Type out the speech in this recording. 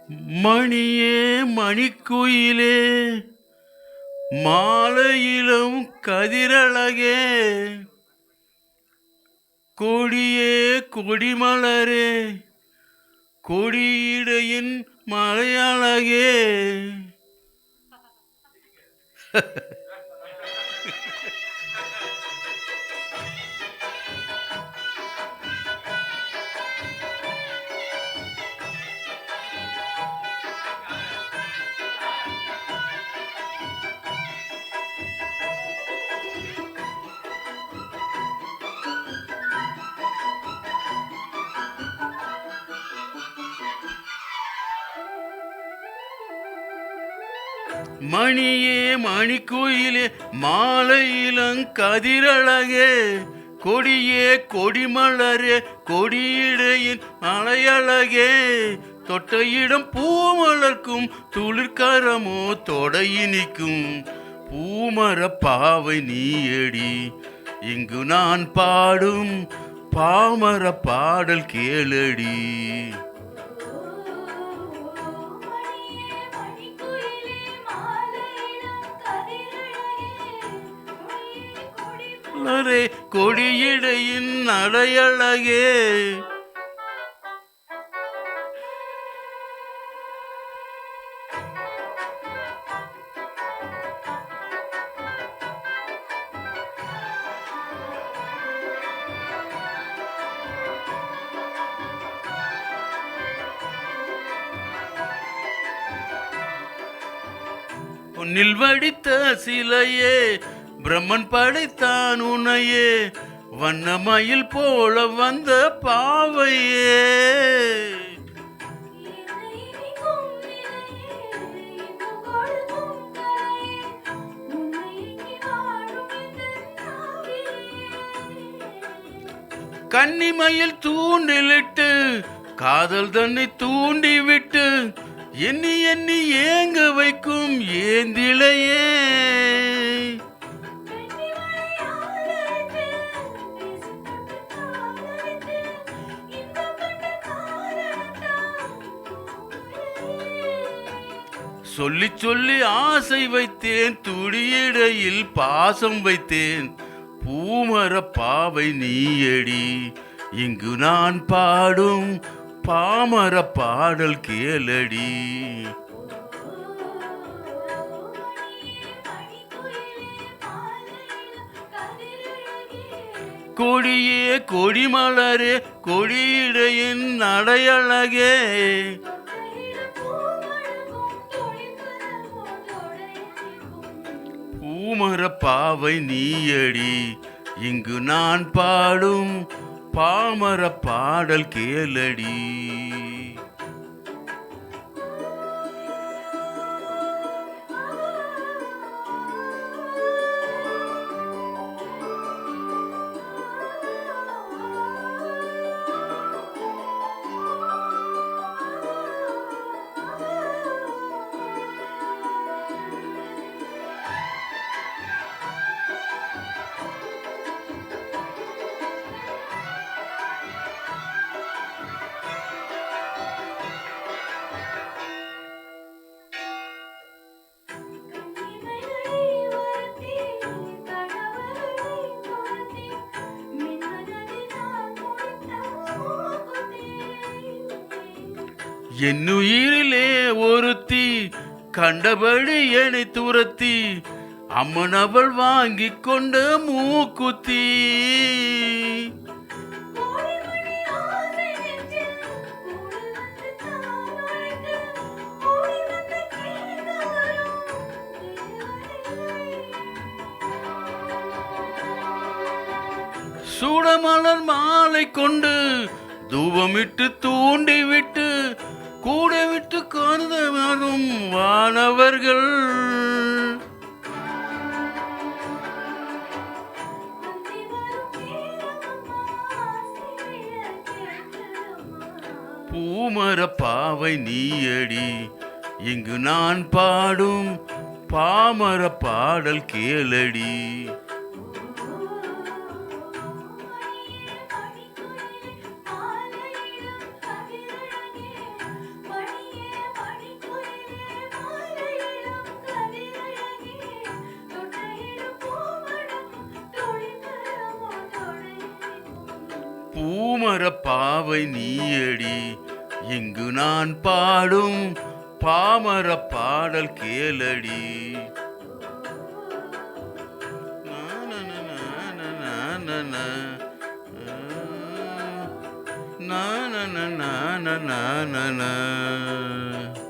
மணியே மணிக்குயிலே மாலையிலும் கதிரழகே கொடியே கொடிமலரே கொடியிடையின் மலையழகே. மணியே மணிக்குயிலே மாலையிலங்கதிரழகே கொடியே கொடிமலரே கொடியிடையின் மலையழகே தொட்டையிடம் பூமலர்க்கும் துளிர்கரமோ தொடையினிக்கும் பூமர பாவை நீயடி இங்கு நான் பாடும் பாமர பாடல் கேளடி. கொடியிடையின் நடையழகே பொன்னில் வடித்த சிலையே பிரம்மன் படைத்தான் உன்னையே வண்ணமயில் போல வந்த பாவையே. கன்னிமயில் தூண்டிலிட்டு காதல் தன்னை தூண்டிவிட்டு எண்ணி எண்ணி ஏங்க வைக்கும் ஏந்திலையே. சொல்லி சொல்லி ஆசை வைத்தேன் துடியிடையில் பாசம் வைத்தேன் பூமர பாவை நீயடி இங்கு நான் பாடும் பாமர பாடல் கேளடி. கொடியே கொடிமலரே கொடியிடையின் நடையழகே பூமர பாவை நீயடி இங்கு நான் பாடும் பாமர பாடல் கேளடி. என்னுயிரிலே ஒருத்தி கண்டபடி என்னை துரத்தி அம்மன் அவள் வாங்கி கொண்ட மூக்குத்தி. சூடமலர் மாலை கொண்டு தூபமிட்டு தூண்டிவிட்டு கூட விட்டு கருத வரும் வானவர்கள் பூமர பாவை நீயடி இங்கு நான் பாடும் பாமர பாடல் கேளடி. பூமர பாவை நீயடி, இங்கு நான் பாடும் பாமர பாடல் கேளடி. நா, நா, நா, நா, நா, நா, நா, நா.